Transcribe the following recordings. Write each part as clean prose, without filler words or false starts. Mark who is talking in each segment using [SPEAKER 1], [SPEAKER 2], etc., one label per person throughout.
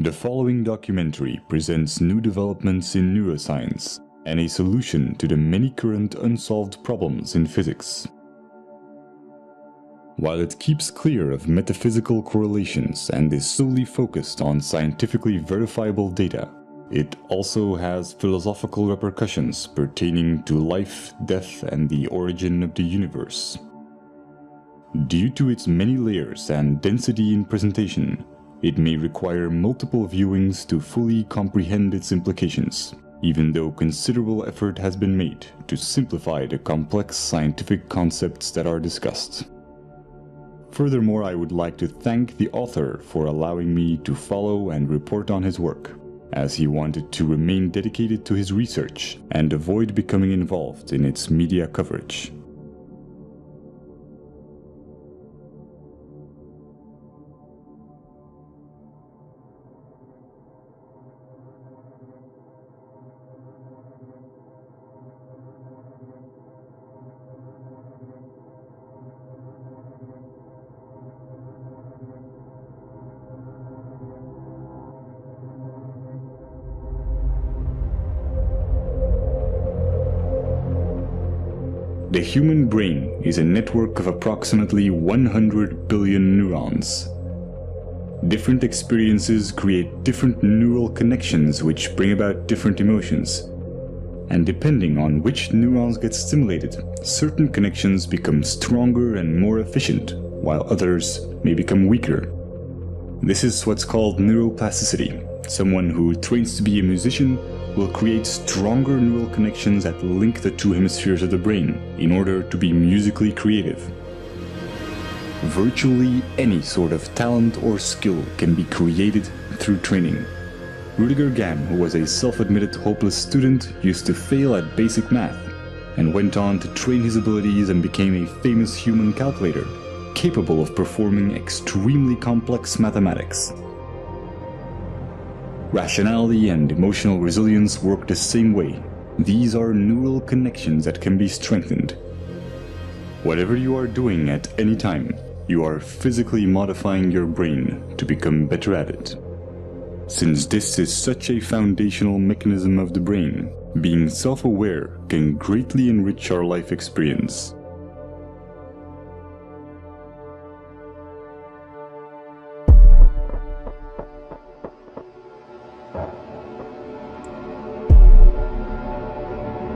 [SPEAKER 1] The following documentary presents new developments in neuroscience and a solution to the many current unsolved problems in physics. While it keeps clear of metaphysical correlations and is solely focused on scientifically verifiable data, it also has philosophical repercussions pertaining to life, death, and the origin of the universe. Due to its many layers and density in presentation, it may require multiple viewings to fully comprehend its implications, even though considerable effort has been made to simplify the complex scientific concepts that are discussed. Furthermore, I would like to thank the author for allowing me to follow and report on his work, as he wanted to remain dedicated to his research and avoid becoming involved in its media coverage. The human brain is a network of approximately 100 billion neurons. Different experiences create different neural connections which bring about different emotions. And depending on which neurons get stimulated, certain connections become stronger and more efficient, while others may become weaker. This is what's called neuroplasticity. Someone who trains to be a musician will create stronger neural connections that link the two hemispheres of the brain in order to be musically creative. Virtually any sort of talent or skill can be created through training. Rudiger Gamm, who was a self-admitted hopeless student, used to fail at basic math and went on to train his abilities and became a famous human calculator, capable of performing extremely complex mathematics. Rationality and emotional resilience work the same way. These are neural connections that can be strengthened. Whatever you are doing at any time, you are physically modifying your brain to become better at it. Since this is such a foundational mechanism of the brain, being self-aware can greatly enrich our life experience.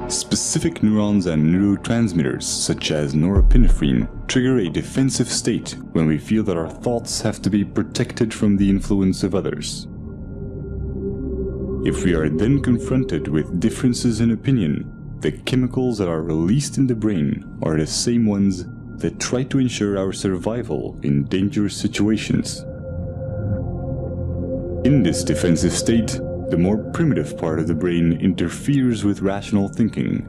[SPEAKER 1] Specific neurons and neurotransmitters, such as norepinephrine, trigger a defensive state when we feel that our thoughts have to be protected from the influence of others. If we are then confronted with differences in opinion, the chemicals that are released in the brain are the same ones that try to ensure our survival in dangerous situations. In this defensive state, the more primitive part of the brain interferes with rational thinking,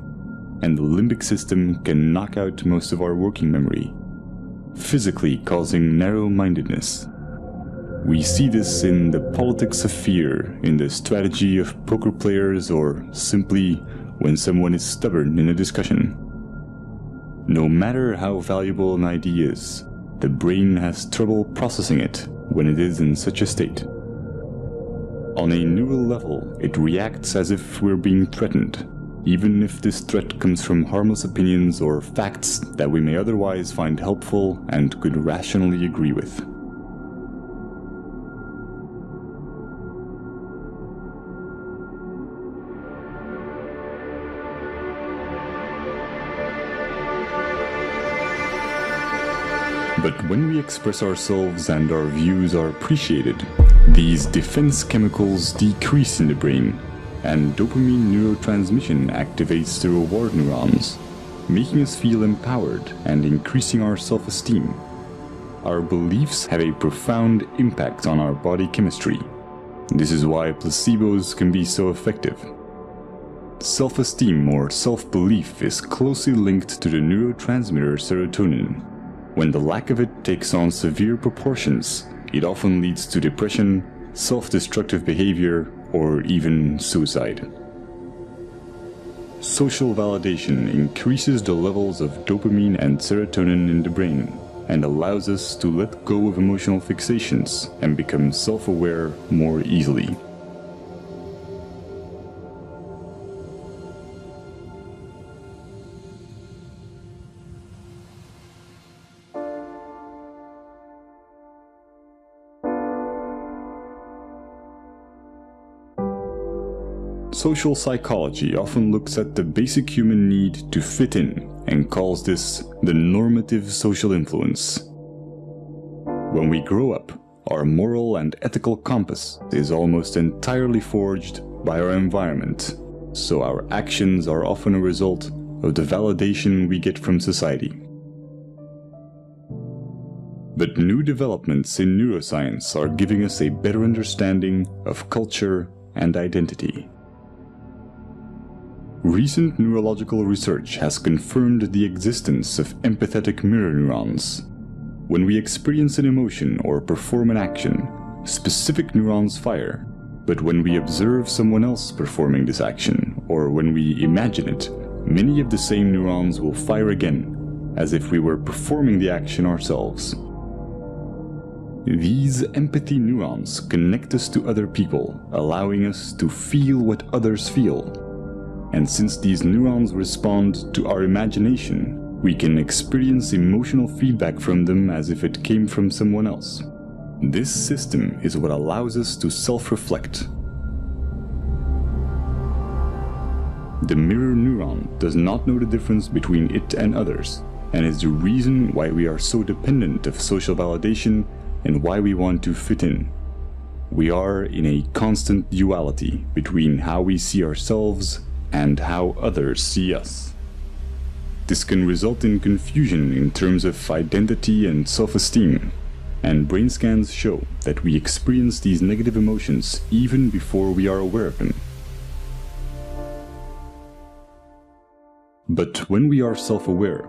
[SPEAKER 1] and the limbic system can knock out most of our working memory, physically causing narrow-mindedness. We see this in the politics of fear, in the strategy of poker players, or simply when someone is stubborn in a discussion. No matter how valuable an idea is, the brain has trouble processing it when it is in such a state. On a neural level, it reacts as if we're being threatened, even if this threat comes from harmless opinions or facts that we may otherwise find helpful and could rationally agree with. But when we express ourselves and our views are appreciated, these defense chemicals decrease in the brain, and dopamine neurotransmission activates the reward neurons, making us feel empowered and increasing our self-esteem. Our beliefs have a profound impact on our body chemistry. This is why placebos can be so effective. Self-esteem or self-belief is closely linked to the neurotransmitter serotonin. When the lack of it takes on severe proportions, it often leads to depression, self-destructive behavior, or even suicide. Social validation increases the levels of dopamine and serotonin in the brain, and allows us to let go of emotional fixations and become self-aware more easily. Social psychology often looks at the basic human need to fit in and calls this the normative social influence. When we grow up, our moral and ethical compass is almost entirely forged by our environment, so our actions are often a result of the validation we get from society. But new developments in neuroscience are giving us a better understanding of culture and identity. Recent neurological research has confirmed the existence of empathetic mirror neurons. When we experience an emotion or perform an action, specific neurons fire, but when we observe someone else performing this action, or when we imagine it, many of the same neurons will fire again, as if we were performing the action ourselves. These empathy neurons connect us to other people, allowing us to feel what others feel. And since these neurons respond to our imagination, we can experience emotional feedback from them as if it came from someone else. This system is what allows us to self-reflect. The mirror neuron does not know the difference between it and others, and is the reason why we are so dependent of social validation and why we want to fit in. We are in a constant duality between how we see ourselves and how others see us. This can result in confusion in terms of identity and self-esteem, and brain scans show that we experience these negative emotions even before we are aware of them. But when we are self-aware,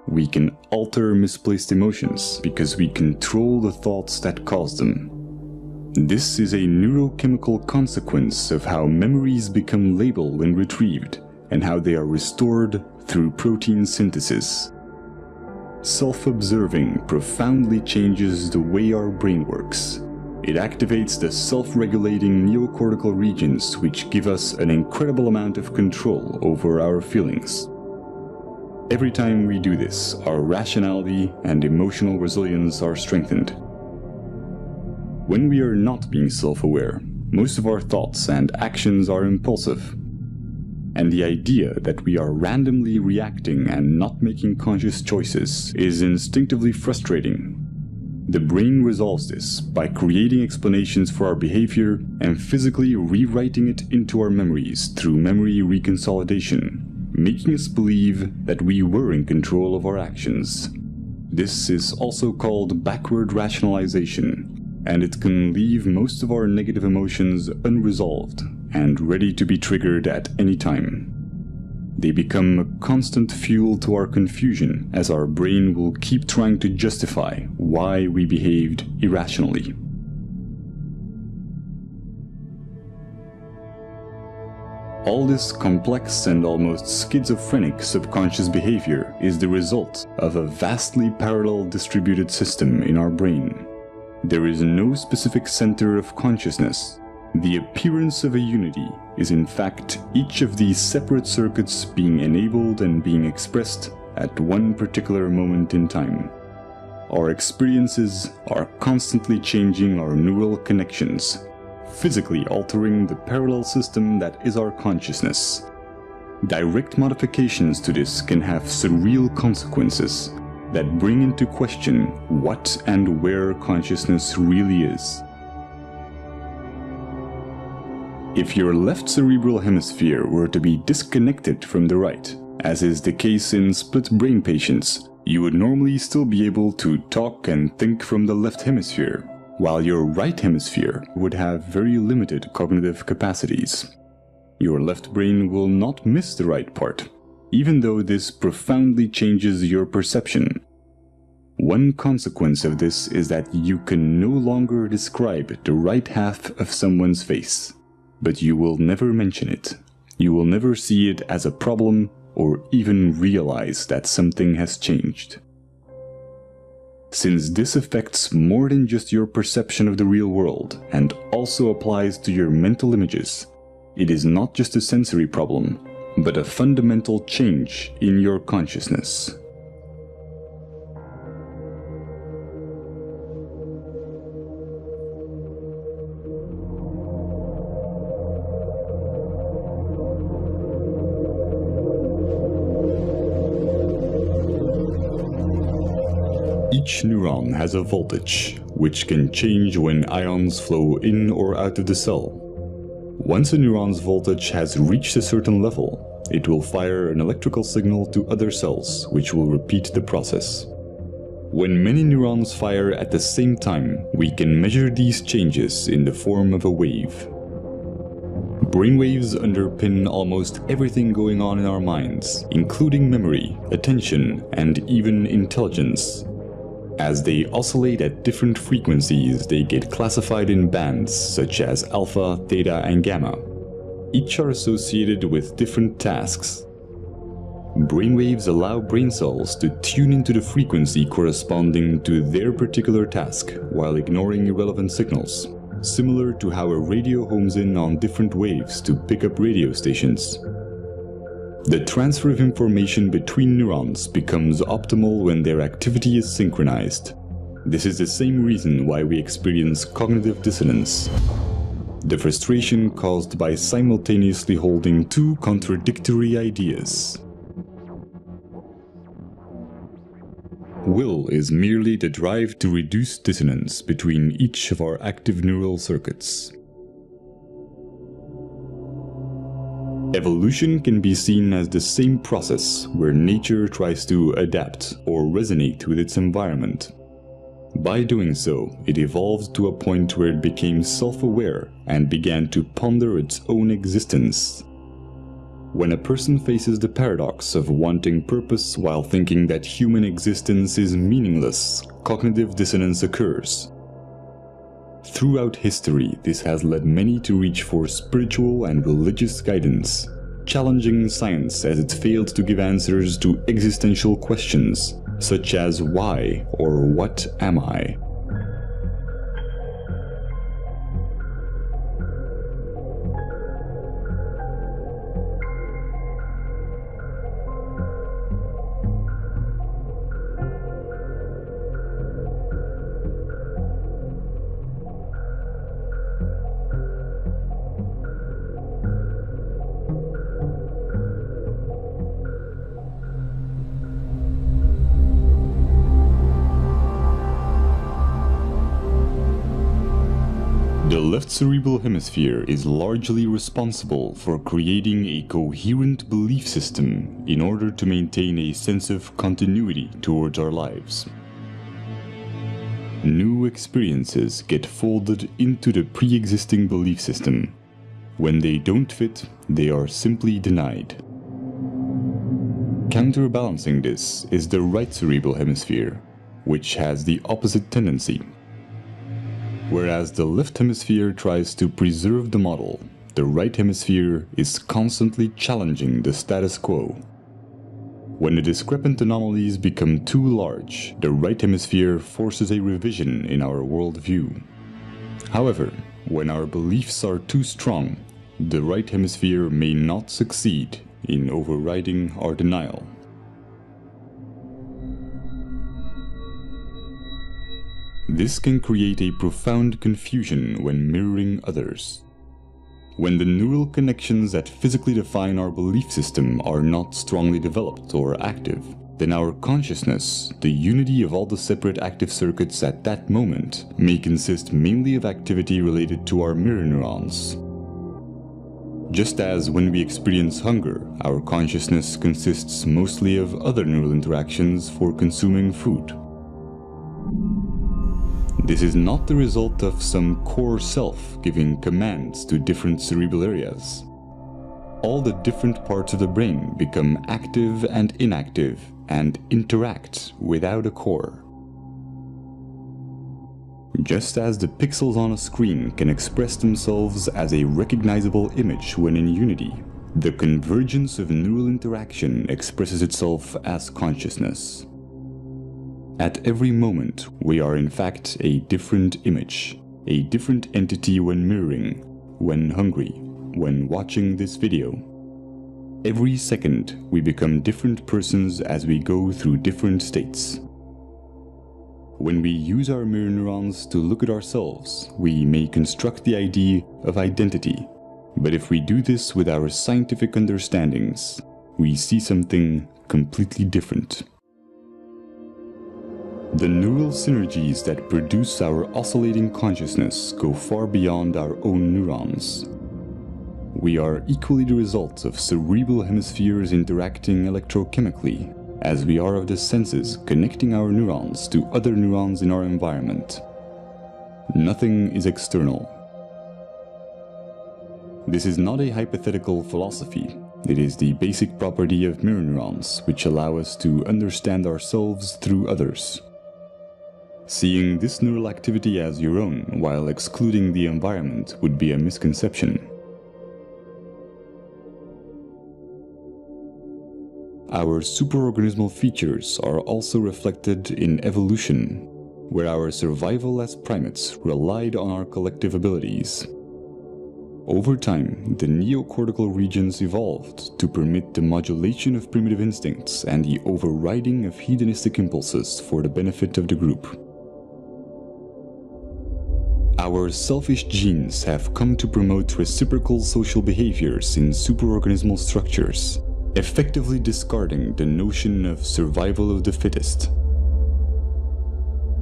[SPEAKER 1] we can alter misplaced emotions because we control the thoughts that cause them. This is a neurochemical consequence of how memories become labeled when retrieved, and how they are restored through protein synthesis. Self-observing profoundly changes the way our brain works. It activates the self-regulating neocortical regions, which give us an incredible amount of control over our feelings. Every time we do this, our rationality and emotional resilience are strengthened. When we are not being self-aware, most of our thoughts and actions are impulsive. And the idea that we are randomly reacting and not making conscious choices is instinctively frustrating. The brain resolves this by creating explanations for our behavior and physically rewriting it into our memories through memory reconsolidation, making us believe that we were in control of our actions. This is also called backward rationalization, and it can leave most of our negative emotions unresolved and ready to be triggered at any time. They become a constant fuel to our confusion, as our brain will keep trying to justify why we behaved irrationally. All this complex and almost schizophrenic subconscious behavior is the result of a vastly parallel distributed system in our brain. There is no specific center of consciousness. The appearance of a unity is in fact each of these separate circuits being enabled and being expressed at one particular moment in time. Our experiences are constantly changing our neural connections, physically altering the parallel system that is our consciousness. Direct modifications to this can have surreal consequences that bring into question what and where consciousness really is. If your left cerebral hemisphere were to be disconnected from the right, as is the case in split brain patients, you would normally still be able to talk and think from the left hemisphere, while your right hemisphere would have very limited cognitive capacities. Your left brain will not miss the right part, even though this profoundly changes your perception. One consequence of this is that you can no longer describe the right half of someone's face, but you will never mention it. You will never see it as a problem or even realize that something has changed. since this affects more than just your perception of the real world and also applies to your mental images. It is not just a sensory problem, but a fundamental change in your consciousness. Each neuron has a voltage, which can change when ions flow in or out of the cell. Once a neuron's voltage has reached a certain level, it will fire an electrical signal to other cells, which will repeat the process. When many neurons fire at the same time, we can measure these changes in the form of a wave. Brainwaves underpin almost everything going on in our minds, including memory, attention, and even intelligence. As they oscillate at different frequencies, they get classified in bands such as alpha, theta, and gamma. Each are associated with different tasks. Brainwaves allow brain cells to tune into the frequency corresponding to their particular task while ignoring irrelevant signals, similar to how a radio homes in on different waves to pick up radio stations. The transfer of information between neurons becomes optimal when their activity is synchronized. This is the same reason why we experience cognitive dissonance, the frustration caused by simultaneously holding two contradictory ideas. Will is merely the drive to reduce dissonance between each of our active neural circuits. Evolution can be seen as the same process where nature tries to adapt or resonate with its environment. By doing so, it evolved to a point where it became self-aware and began to ponder its own existence. When a person faces the paradox of wanting purpose while thinking that human existence is meaningless, cognitive dissonance occurs. Throughout history, this has led many to reach for spiritual and religious guidance, challenging science as it failed to give answers to existential questions, such as why or what am I? The left cerebral hemisphere is largely responsible for creating a coherent belief system in order to maintain a sense of continuity towards our lives. New experiences get folded into the pre-existing belief system. When they don't fit, they are simply denied. Counterbalancing this is the right cerebral hemisphere, which has the opposite tendency. Whereas the left hemisphere tries to preserve the model, the right hemisphere is constantly challenging the status quo. When the discrepant anomalies become too large, the right hemisphere forces a revision in our worldview. However, when our beliefs are too strong, the right hemisphere may not succeed in overriding our denial. This can create a profound confusion when mirroring others. When the neural connections that physically define our belief system are not strongly developed or active, then our consciousness, the unity of all the separate active circuits at that moment, may consist mainly of activity related to our mirror neurons. Just as when we experience hunger, our consciousness consists mostly of other neural interactions for consuming food. This is not the result of some core self giving commands to different cerebral areas. All the different parts of the brain become active and inactive and interact without a core. Just as the pixels on a screen can express themselves as a recognizable image when in unity, the convergence of neural interaction expresses itself as consciousness. At every moment, we are in fact a different image, a different entity when mirroring, when hungry, when watching this video. Every second, we become different persons as we go through different states. When we use our mirror neurons to look at ourselves, we may construct the idea of identity. But if we do this with our scientific understandings, we see something completely different. The neural synergies that produce our oscillating consciousness go far beyond our own neurons. We are equally the result of cerebral hemispheres interacting electrochemically, as we are of the senses connecting our neurons to other neurons in our environment. Nothing is external. This is not a hypothetical philosophy. It is the basic property of mirror neurons, which allow us to understand ourselves through others. Seeing this neural activity as your own while excluding the environment would be a misconception. Our superorganismal features are also reflected in evolution, where our survival as primates relied on our collective abilities. Over time, the neocortical regions evolved to permit the modulation of primitive instincts and the overriding of hedonistic impulses for the benefit of the group. Our selfish genes have come to promote reciprocal social behaviors in superorganismal structures, effectively discarding the notion of survival of the fittest.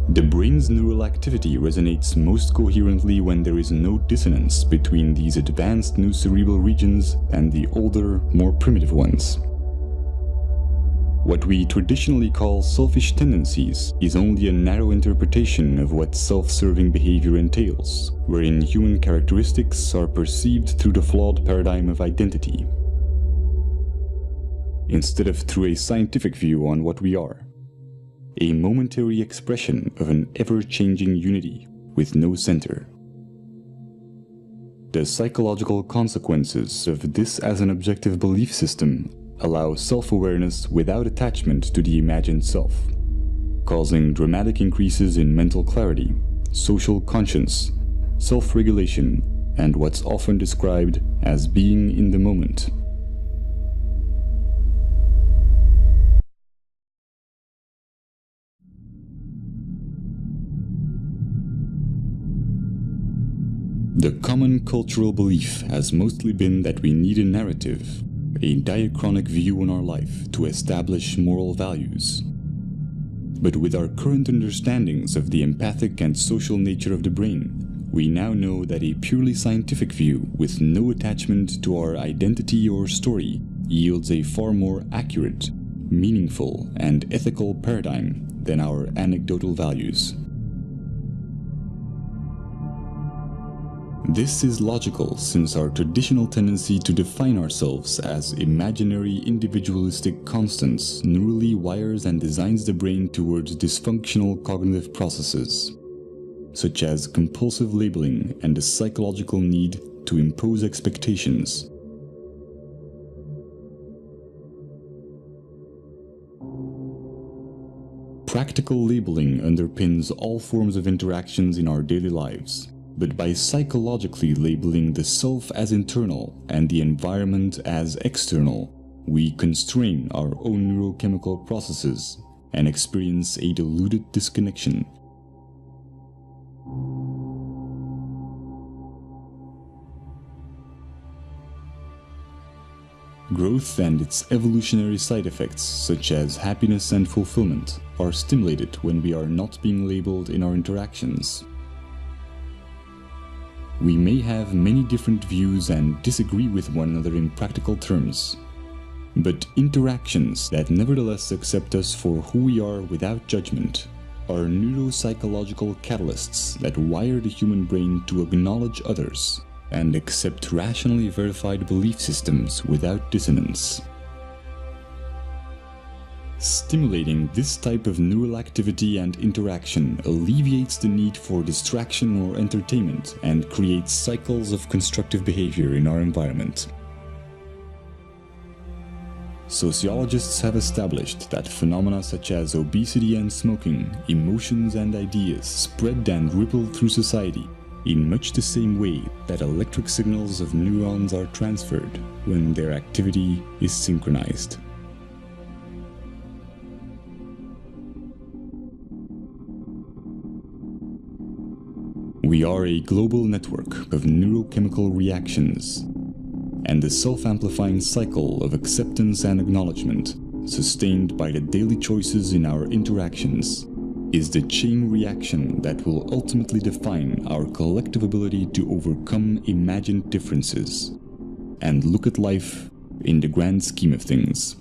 [SPEAKER 1] The brain's neural activity resonates most coherently when there is no dissonance between these advanced new cerebral regions and the older, more primitive ones. What we traditionally call selfish tendencies is only a narrow interpretation of what self-serving behavior entails, wherein human characteristics are perceived through the flawed paradigm of identity, instead of through a scientific view on what we are. A momentary expression of an ever-changing unity with no center. The psychological consequences of this as an objective belief system allow self-awareness without attachment to the imagined self, causing dramatic increases in mental clarity, social conscience, self-regulation, and what's often described as being in the moment. The common cultural belief has mostly been that we need a narrative, a diachronic view on our life to establish moral values. But with our current understandings of the empathic and social nature of the brain, we now know that a purely scientific view with no attachment to our identity or story yields a far more accurate, meaningful, and ethical paradigm than our anecdotal values. This is logical since our traditional tendency to define ourselves as imaginary individualistic constants neurally wires and designs the brain towards dysfunctional cognitive processes, such as compulsive labeling and the psychological need to impose expectations. Practical labeling underpins all forms of interactions in our daily lives. But by psychologically labeling the self as internal and the environment as external, we constrain our own neurochemical processes and experience a diluted disconnection. Growth and its evolutionary side effects, such as happiness and fulfillment, are stimulated when we are not being labeled in our interactions. We may have many different views and disagree with one another in practical terms, but interactions that nevertheless accept us for who we are without judgment are neuropsychological catalysts that wire the human brain to acknowledge others and accept rationally verified belief systems without dissonance. Stimulating this type of neural activity and interaction alleviates the need for distraction or entertainment and creates cycles of constructive behavior in our environment. Sociologists have established that phenomena such as obesity and smoking, emotions and ideas spread and ripple through society in much the same way that electric signals of neurons are transferred when their activity is synchronized. We are a global network of neurochemical reactions, and the self-amplifying cycle of acceptance and acknowledgement, sustained by the daily choices in our interactions, is the chain reaction that will ultimately define our collective ability to overcome imagined differences and look at life in the grand scheme of things.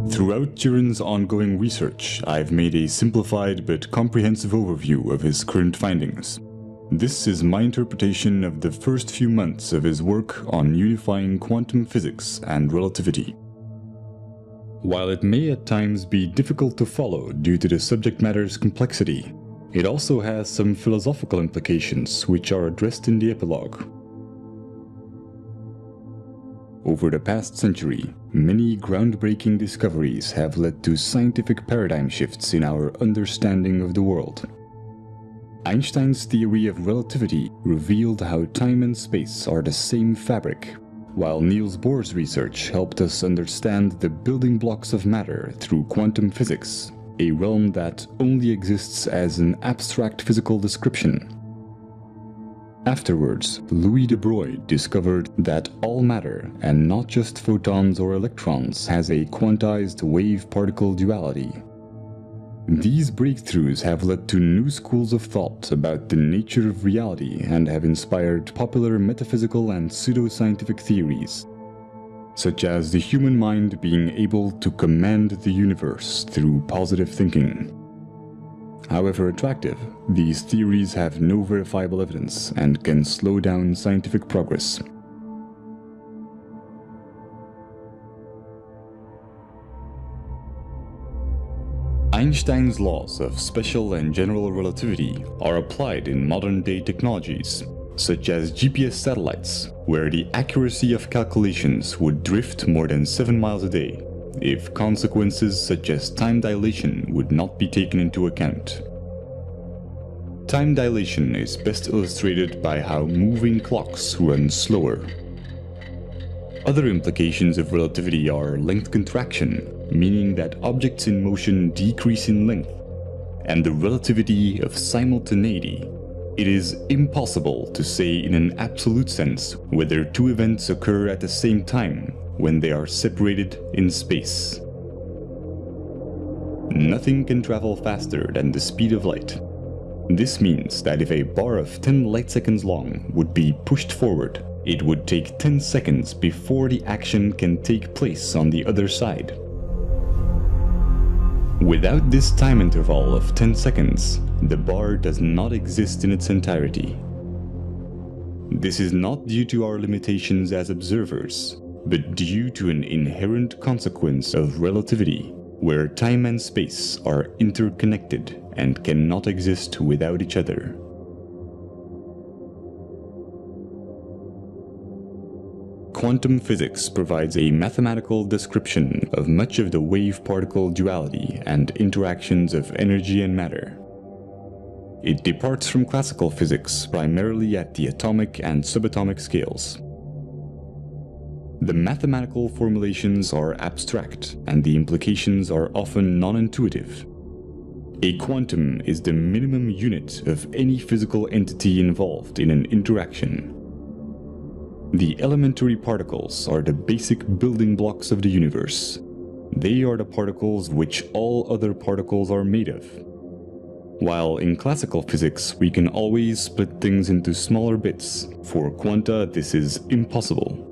[SPEAKER 1] Throughout Turin's ongoing research, I've made a simplified but comprehensive overview of his current findings. This is my interpretation of the first few months of his work on unifying quantum physics and relativity. While it may at times be difficult to follow due to the subject matter's complexity, it also has some philosophical implications which are addressed in the epilogue. Over the past century, many groundbreaking discoveries have led to scientific paradigm shifts in our understanding of the world. Einstein's theory of relativity revealed how time and space are the same fabric, while Niels Bohr's research helped us understand the building blocks of matter through quantum physics, a realm that only exists as an abstract physical description. Afterwards, Louis de Broglie discovered that all matter, and not just photons or electrons, has a quantized wave-particle duality. These breakthroughs have led to new schools of thought about the nature of reality and have inspired popular metaphysical and pseudoscientific theories, such as the human mind being able to command the universe through positive thinking. However attractive, these theories have no verifiable evidence and can slow down scientific progress. Einstein's laws of special and general relativity are applied in modern-day technologies, such as GPS satellites, where the accuracy of calculations would drift more than 7 miles a day, if consequences such as time dilation would not be taken into account. Time dilation is best illustrated by how moving clocks run slower. Other implications of relativity are length contraction, meaning that objects in motion decrease in length, and the relativity of simultaneity. It is impossible to say in an absolute sense whether two events occur at the same time when they are separated in space. Nothing can travel faster than the speed of light. This means that if a bar of 10 light seconds long would be pushed forward, it would take 10 seconds before the action can take place on the other side. Without this time interval of 10 seconds, the bar does not exist in its entirety. This is not due to our limitations as observers, but due to an inherent consequence of relativity, where time and space are interconnected and cannot exist without each other. Quantum physics provides a mathematical description of much of the wave-particle duality and interactions of energy and matter. It departs from classical physics primarily at the atomic and subatomic scales. The mathematical formulations are abstract, and the implications are often non-intuitive. A quantum is the minimum unit of any physical entity involved in an interaction. The elementary particles are the basic building blocks of the universe. They are the particles which all other particles are made of. While in classical physics, we can always split things into smaller bits, for quanta this is impossible.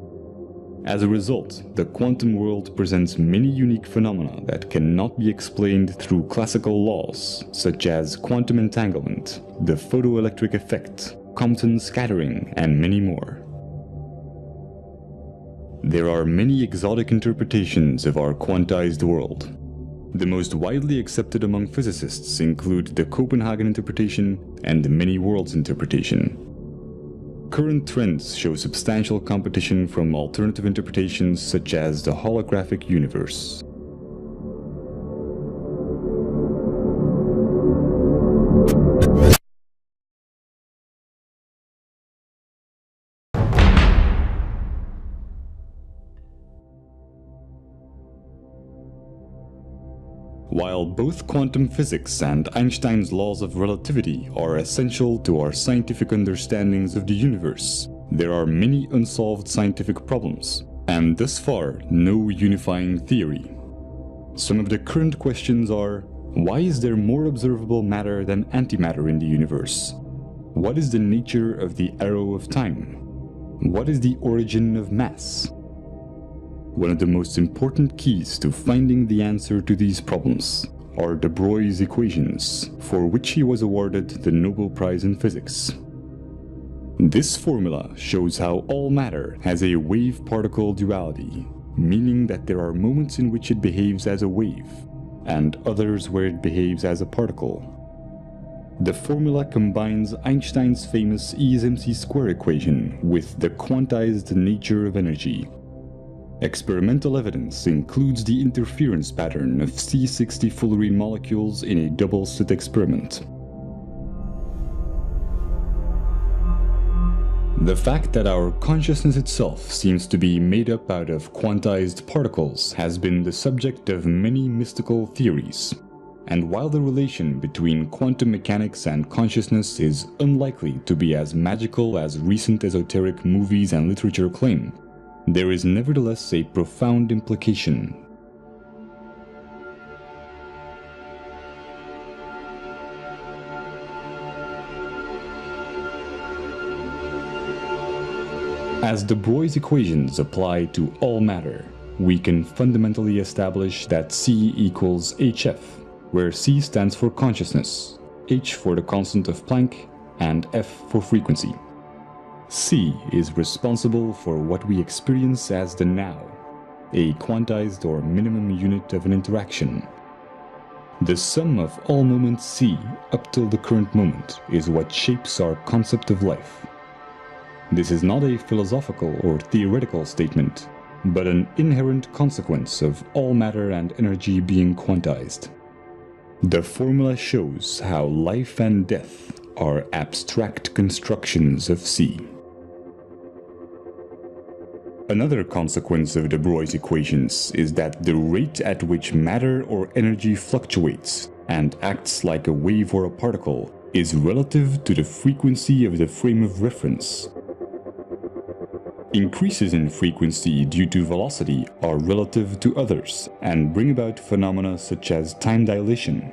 [SPEAKER 1] As a result, the quantum world presents many unique phenomena that cannot be explained through classical laws, such as quantum entanglement, the photoelectric effect, Compton scattering, and many more. There are many exotic interpretations of our quantized world. The most widely accepted among physicists include the Copenhagen interpretation and the many worlds interpretation. Current trends show substantial competition from alternative interpretations such as the holographic universe. While both quantum physics and Einstein's laws of relativity are essential to our scientific understandings of the universe, there are many unsolved scientific problems, and thus far, no unifying theory. Some of the current questions are: why is there more observable matter than antimatter in the universe? What is the nature of the arrow of time? What is the origin of mass? One of the most important keys to finding the answer to these problems are de Broglie's equations, for which he was awarded the Nobel Prize in Physics. This formula shows how all matter has a wave-particle duality, meaning that there are moments in which it behaves as a wave, and others where it behaves as a particle. The formula combines Einstein's famous E is mc² equation with the quantized nature of energy. Experimental evidence includes the interference pattern of C60 fullerene molecules in a double-slit experiment. The fact that our consciousness itself seems to be made up out of quantized particles has been the subject of many mystical theories. And while the relation between quantum mechanics and consciousness is unlikely to be as magical as recent esoteric movies and literature claim, there is nevertheless a profound implication. As de Broglie's equations apply to all matter, we can fundamentally establish that C equals HF, where C stands for consciousness, H for the constant of Planck, and F for frequency. C is responsible for what we experience as the now, a quantized or minimum unit of an interaction. The sum of all moments C up till the current moment is what shapes our concept of life. This is not a philosophical or theoretical statement, but an inherent consequence of all matter and energy being quantized. The formula shows how life and death are abstract constructions of C. Another consequence of de Broglie's equations is that the rate at which matter or energy fluctuates and acts like a wave or a particle is relative to the frequency of the frame of reference. Increases in frequency due to velocity are relative to others and bring about phenomena such as time dilation.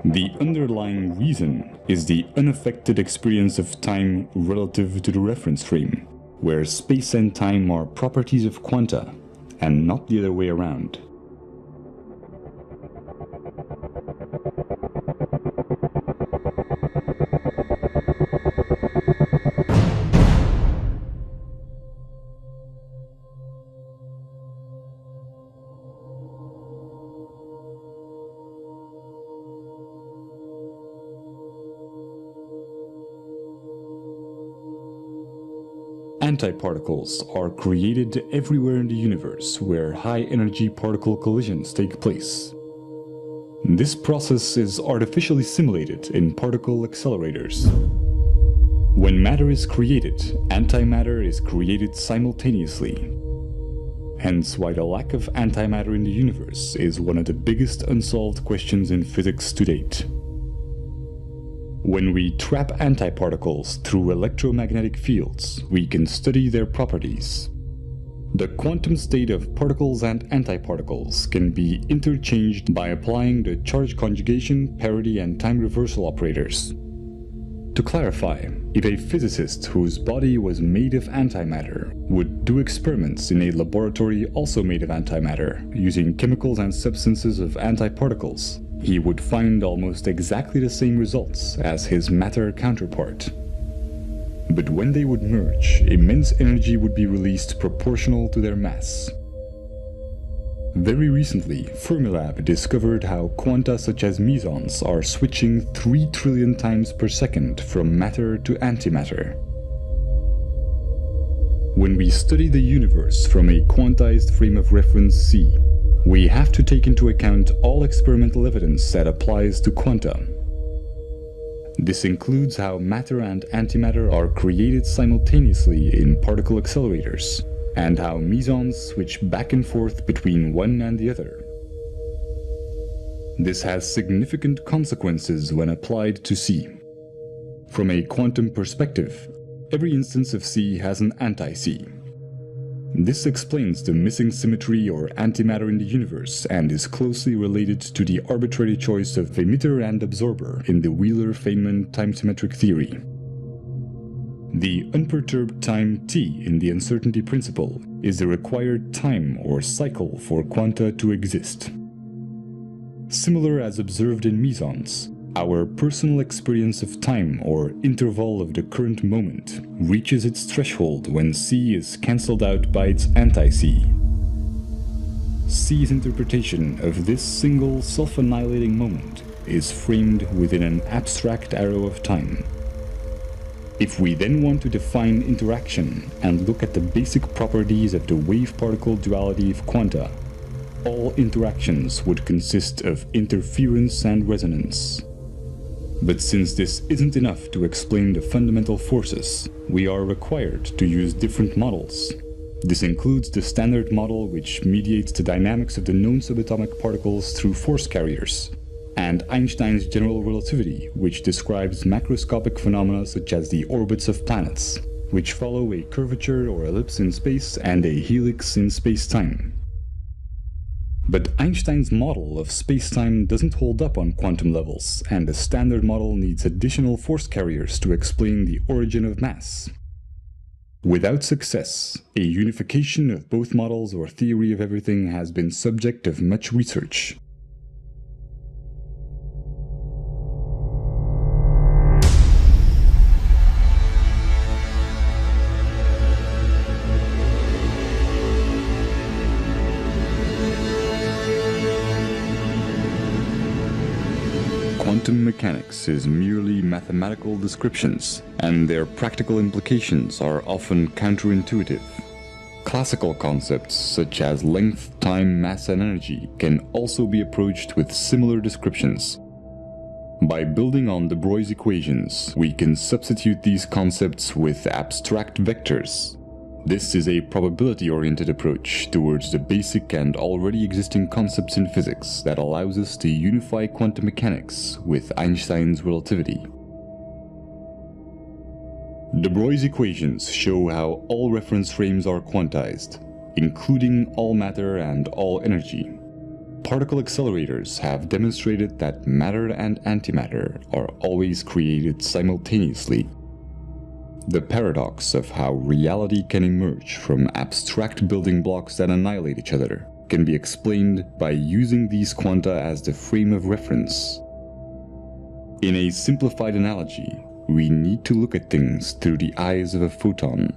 [SPEAKER 1] The underlying reason is the unaffected experience of time relative to the reference frame, where space and time are properties of quanta, and not the other way around. Antiparticles are created everywhere in the universe where high-energy particle collisions take place. This process is artificially simulated in particle accelerators. When matter is created, antimatter is created simultaneously. Hence why the lack of antimatter in the universe is one of the biggest unsolved questions in physics to date. When we trap antiparticles through electromagnetic fields, we can study their properties. The quantum state of particles and antiparticles can be interchanged by applying the charge conjugation, parity, and time reversal operators. To clarify, if a physicist whose body was made of antimatter would do experiments in a laboratory also made of antimatter, using chemicals and substances of antiparticles, he would find almost exactly the same results as his matter counterpart. But when they would merge, immense energy would be released proportional to their mass. Very recently, Fermilab discovered how quanta such as mesons are switching 3 trillion times per second from matter to antimatter. When we study the universe from a quantized frame of reference C, we have to take into account all experimental evidence that applies to quanta. This includes how matter and antimatter are created simultaneously in particle accelerators, and how mesons switch back and forth between one and the other. This has significant consequences when applied to C. From a quantum perspective, every instance of C has an anti-C. This explains the missing symmetry or antimatter in the universe and is closely related to the arbitrary choice of emitter and absorber in the Wheeler-Feynman time-symmetric theory. The unperturbed time t in the uncertainty principle is the required time or cycle for quanta to exist. Similar as observed in mesons, our personal experience of time or interval of the current moment reaches its threshold when C is cancelled out by its anti-C. C's interpretation of this single self-annihilating moment is framed within an abstract arrow of time. If we then want to define interaction and look at the basic properties of the wave-particle duality of quanta, all interactions would consist of interference and resonance. But since this isn't enough to explain the fundamental forces, we are required to use different models. This includes the standard model, which mediates the dynamics of the known subatomic particles through force carriers, and Einstein's general relativity, which describes macroscopic phenomena such as the orbits of planets, which follow a curvature or ellipse in space and a helix in space-time. But Einstein's model of space-time doesn't hold up on quantum levels, and the standard model needs additional force carriers to explain the origin of mass. Without success, a unification of both models or theory of everything has been subject of much research. Quantum mechanics is merely mathematical descriptions, and their practical implications are often counterintuitive. Classical concepts such as length, time, mass, and energy can also be approached with similar descriptions. By building on de Broglie's equations, we can substitute these concepts with abstract vectors. This is a probability-oriented approach towards the basic and already existing concepts in physics that allows us to unify quantum mechanics with Einstein's relativity. De Broglie's equations show how all reference frames are quantized, including all matter and all energy. Particle accelerators have demonstrated that matter and antimatter are always created simultaneously. The paradox of how reality can emerge from abstract building blocks that annihilate each other can be explained by using these quanta as the frame of reference. In a simplified analogy, we need to look at things through the eyes of a photon.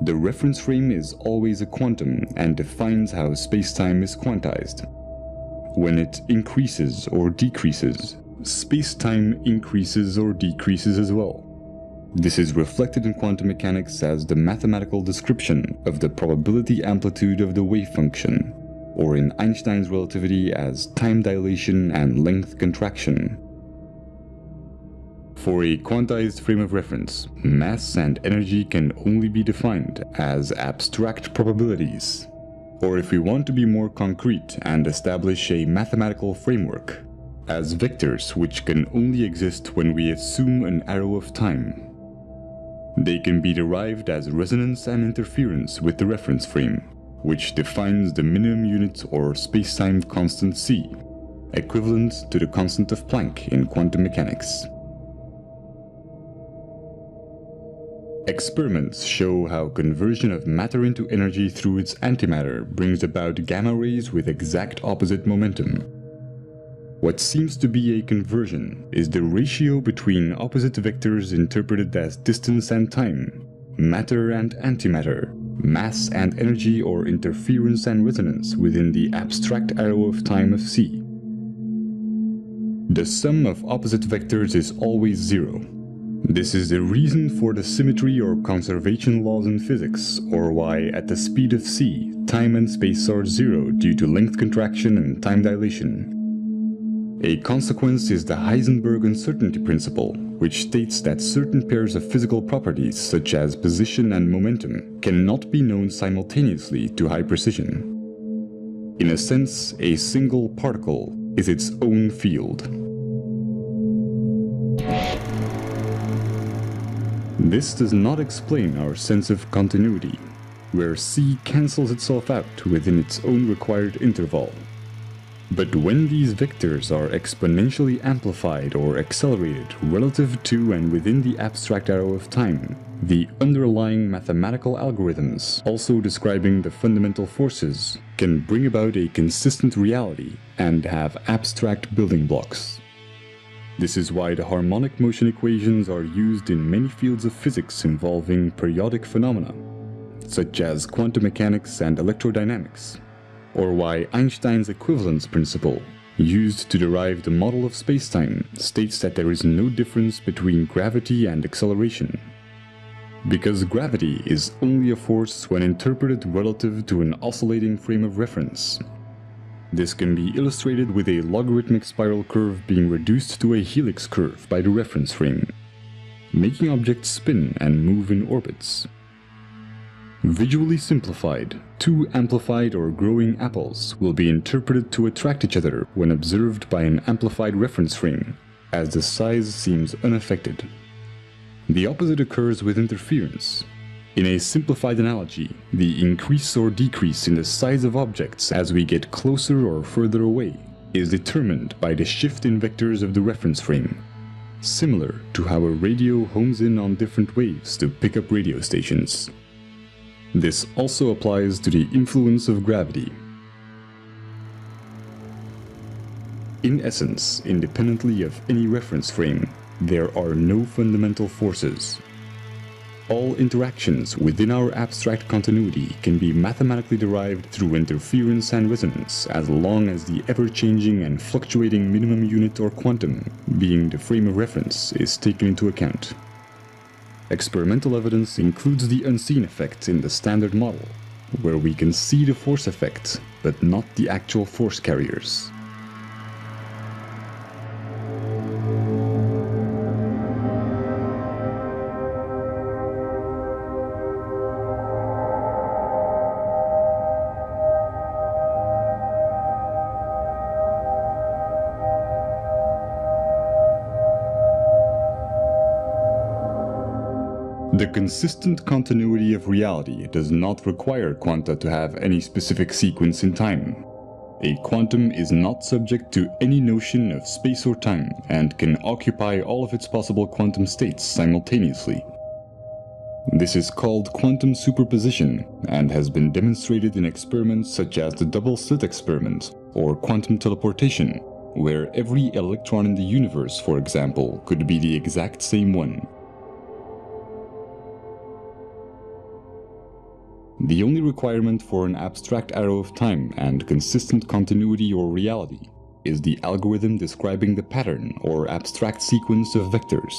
[SPEAKER 1] The reference frame is always a quantum and defines how space-time is quantized. When it increases or decreases, space-time increases or decreases as well. This is reflected in quantum mechanics as the mathematical description of the probability amplitude of the wave function, or in Einstein's relativity as time dilation and length contraction. For a quantized frame of reference, mass and energy can only be defined as abstract probabilities. Or if we want to be more concrete and establish a mathematical framework, as vectors which can only exist when we assume an arrow of time. They can be derived as resonance and interference with the reference frame, which defines the minimum unit or spacetime constant c, equivalent to the constant of Planck in quantum mechanics. Experiments show how conversion of matter into energy through its antimatter brings about gamma rays with exact opposite momentum. What seems to be a conversion is the ratio between opposite vectors interpreted as distance and time, matter and antimatter, mass and energy, or interference and resonance within the abstract arrow of time of c. The sum of opposite vectors is always zero. This is the reason for the symmetry or conservation laws in physics, or why at the speed of c, time and space are zero due to length contraction and time dilation. A consequence is the Heisenberg uncertainty principle, which states that certain pairs of physical properties, such as position and momentum, cannot be known simultaneously to high precision. In a sense, a single particle is its own field. This does not explain our sense of continuity, where c cancels itself out within its own required interval. But when these vectors are exponentially amplified or accelerated relative to and within the abstract arrow of time, the underlying mathematical algorithms, also describing the fundamental forces, can bring about a consistent reality and have abstract building blocks. This is why the harmonic motion equations are used in many fields of physics involving periodic phenomena, such as quantum mechanics and electrodynamics, or why Einstein's equivalence principle, used to derive the model of spacetime, states that there is no difference between gravity and acceleration. Because gravity is only a force when interpreted relative to an oscillating frame of reference. This can be illustrated with a logarithmic spiral curve being reduced to a helix curve by the reference frame, making objects spin and move in orbits. Visually simplified, two amplified or growing apples will be interpreted to attract each other when observed by an amplified reference frame, as the size seems unaffected. The opposite occurs with interference. In a simplified analogy, the increase or decrease in the size of objects as we get closer or further away is determined by the shift in vectors of the reference frame, similar to how a radio homes in on different waves to pick up radio stations. This also applies to the influence of gravity. In essence, independently of any reference frame, there are no fundamental forces. All interactions within our abstract continuity can be mathematically derived through interference and resonance as long as the ever-changing and fluctuating minimum unit or quantum, being the frame of reference, is taken into account. Experimental evidence includes the unseen effect in the standard model, where we can see the force effect, but not the actual force carriers. The consistent continuity of reality does not require quanta to have any specific sequence in time. A quantum is not subject to any notion of space or time and can occupy all of its possible quantum states simultaneously. This is called quantum superposition and has been demonstrated in experiments such as the double-slit experiment or quantum teleportation, where every electron in the universe, for example, could be the exact same one. The only requirement for an abstract arrow of time and consistent continuity or reality is the algorithm describing the pattern or abstract sequence of vectors.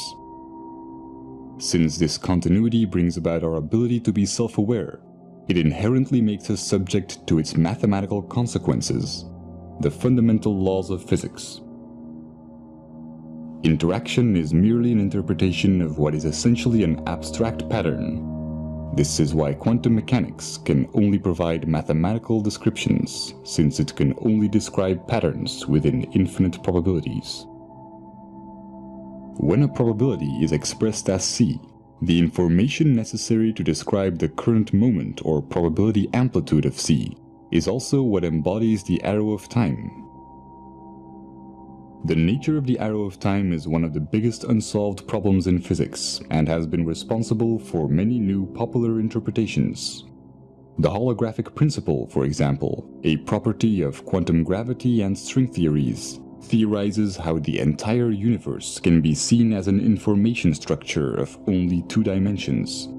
[SPEAKER 1] Since this continuity brings about our ability to be self-aware, it inherently makes us subject to its mathematical consequences, the fundamental laws of physics. Interaction is merely an interpretation of what is essentially an abstract pattern. This is why quantum mechanics can only provide mathematical descriptions, since it can only describe patterns within infinite probabilities. When a probability is expressed as C, The information necessary to describe the current moment or probability amplitude of C is also what embodies the arrow of time. The nature of the arrow of time is one of the biggest unsolved problems in physics and has been responsible for many new popular interpretations. The holographic principle, for example, a property of quantum gravity and string theories, theorizes how the entire universe can be seen as an information structure of only 2 dimensions.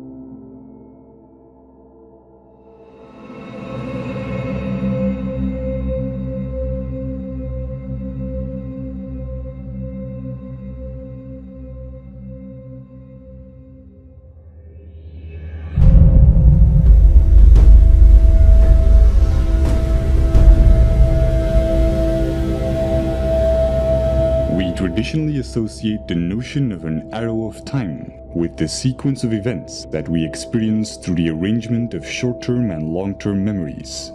[SPEAKER 1] Traditionally associate the notion of an arrow of time with the sequence of events that we experience through the arrangement of short-term and long-term memories.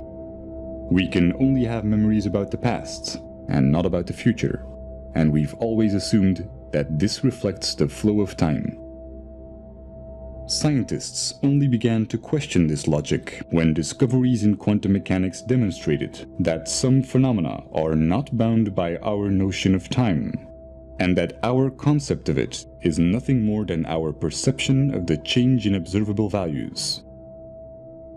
[SPEAKER 1] We can only have memories about the past and not about the future, and we've always assumed that this reflects the flow of time. Scientists only began to question this logic when discoveries in quantum mechanics demonstrated that some phenomena are not bound by our notion of time, and that our concept of it is nothing more than our perception of the change in observable values.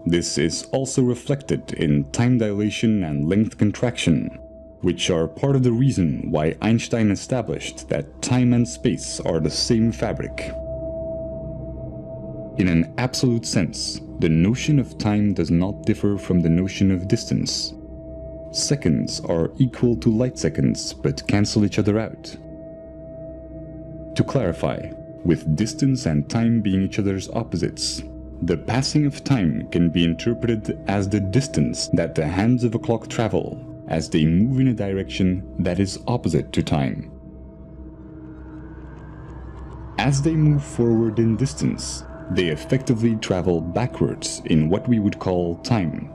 [SPEAKER 1] This is also reflected in time dilation and length contraction, which are part of the reason why Einstein established that time and space are the same fabric. In an absolute sense, the notion of time does not differ from the notion of distance. Seconds are equal to light seconds but cancel each other out. To clarify, with distance and time being each other's opposites, the passing of time can be interpreted as the distance that the hands of a clock travel as they move in a direction that is opposite to time. As they move forward in distance, they effectively travel backwards in what we would call time.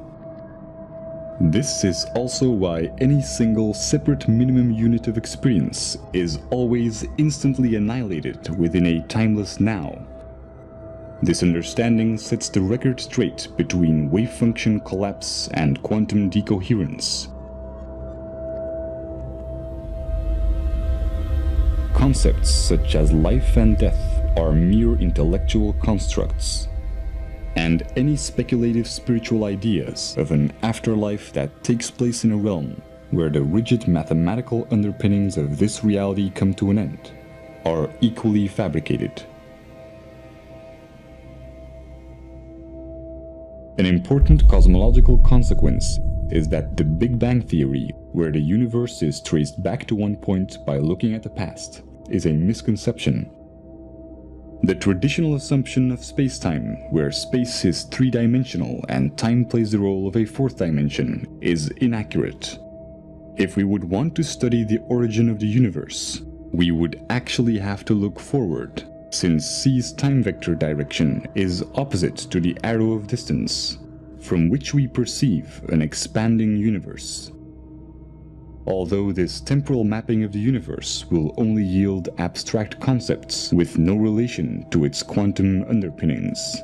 [SPEAKER 1] This is also why any single separate minimum unit of experience is always instantly annihilated within a timeless now. This understanding sets the record straight between wave function collapse and quantum decoherence. Concepts such as life and death are mere intellectual constructs, and any speculative spiritual ideas of an afterlife that takes place in a realm where the rigid mathematical underpinnings of this reality come to an end are equally fabricated. An important cosmological consequence is that the Big Bang theory, where the universe is traced back to one point by looking at the past, is a misconception. The traditional assumption of space-time, where space is 3-dimensional and time plays the role of a 4th dimension, is inaccurate. If we would want to study the origin of the universe, we would actually have to look forward, since C's time vector direction is opposite to the arrow of distance, from which we perceive an expanding universe. Although this temporal mapping of the universe will only yield abstract concepts with no relation to its quantum underpinnings.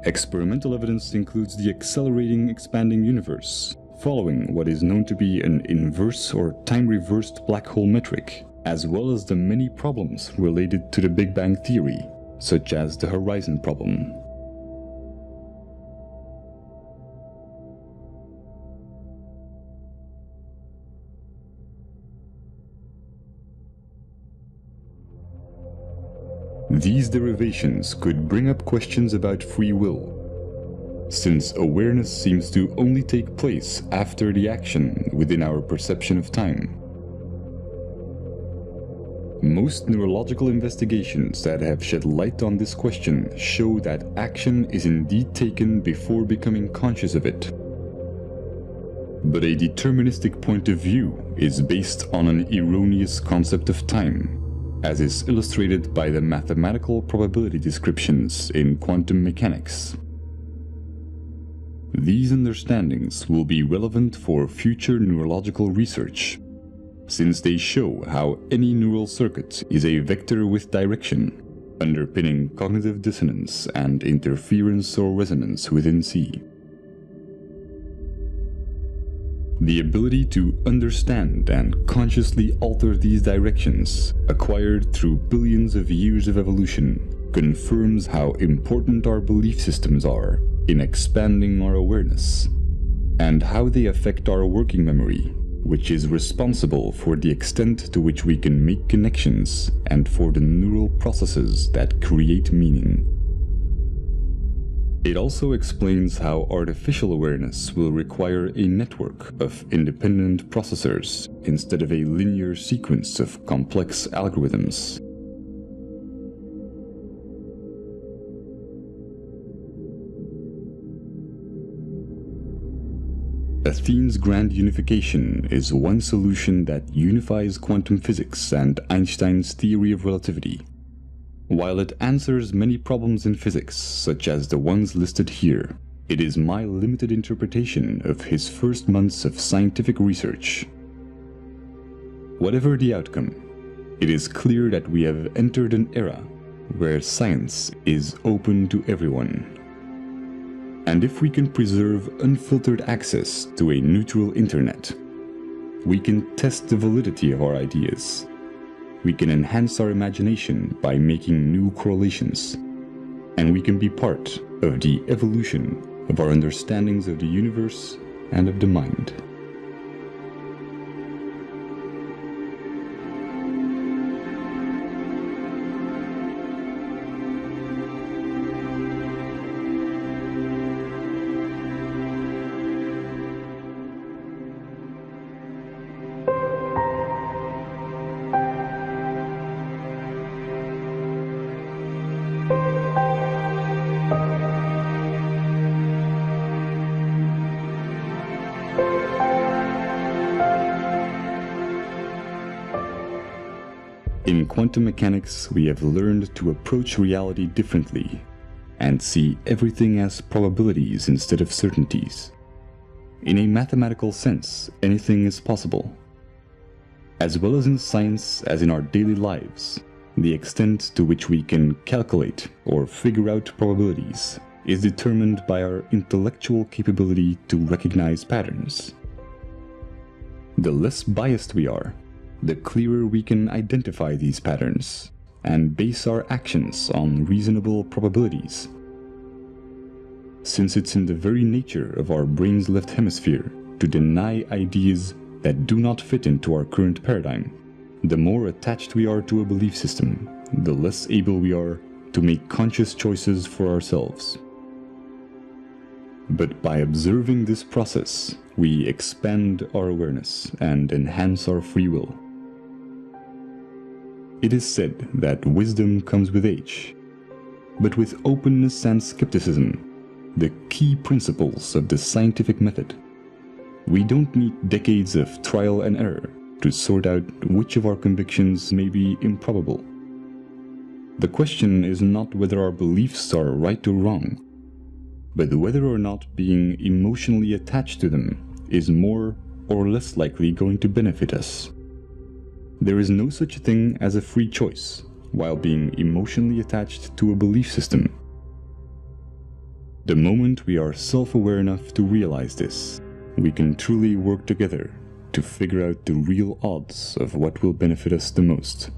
[SPEAKER 1] Experimental evidence includes the accelerating expanding universe, following what is known to be an inverse or time-reversed black hole metric, as well as the many problems related to the Big Bang theory, such as the horizon problem. These derivations could bring up questions about free will, since awareness seems to only take place after the action within our perception of time. Most neurological investigations that have shed light on this question show that action is indeed taken before becoming conscious of it. But a deterministic point of view is based on an erroneous concept of time, as is illustrated by the mathematical probability descriptions in quantum mechanics. These understandings will be relevant for future neurological research, since they show how any neural circuit is a vector with direction, underpinning cognitive dissonance and interference or resonance within C. The ability to understand and consciously alter these directions, acquired through billions of years of evolution, confirms how important our belief systems are in expanding our awareness, and how they affect our working memory, which is responsible for the extent to which we can make connections and for the neural processes that create meaning. It also explains how artificial awareness will require a network of independent processors instead of a linear sequence of complex algorithms. Athén's grand unification is one solution that unifies quantum physics and Einstein's theory of relativity. While it answers many problems in physics, such as the ones listed here, it is my limited interpretation of his first months of scientific research. Whatever the outcome, it is clear that we have entered an era where science is open to everyone. And if we can preserve unfiltered access to a neutral internet, we can test the validity of our ideas. We can enhance our imagination by making new correlations, and we can be part of the evolution of our understandings of the universe and of the mind. In quantum mechanics, we have learned to approach reality differently and see everything as probabilities instead of certainties. In a mathematical sense, anything is possible. As well as in science as in our daily lives, the extent to which we can calculate or figure out probabilities is determined by our intellectual capability to recognize patterns. The less biased we are, the clearer we can identify these patterns and base our actions on reasonable probabilities. Since it's in the very nature of our brain's left hemisphere to deny ideas that do not fit into our current paradigm, the more attached we are to a belief system, the less able we are to make conscious choices for ourselves. But by observing this process, we expand our awareness and enhance our free will. It is said that wisdom comes with age, but with openness and skepticism, the key principles of the scientific method. We don't need decades of trial and error to sort out which of our convictions may be improbable. The question is not whether our beliefs are right or wrong, but whether or not being emotionally attached to them is more or less likely going to benefit us. There is no such thing as a free choice while being emotionally attached to a belief system. The moment we are self-aware enough to realize this, we can truly work together to figure out the real odds of what will benefit us the most.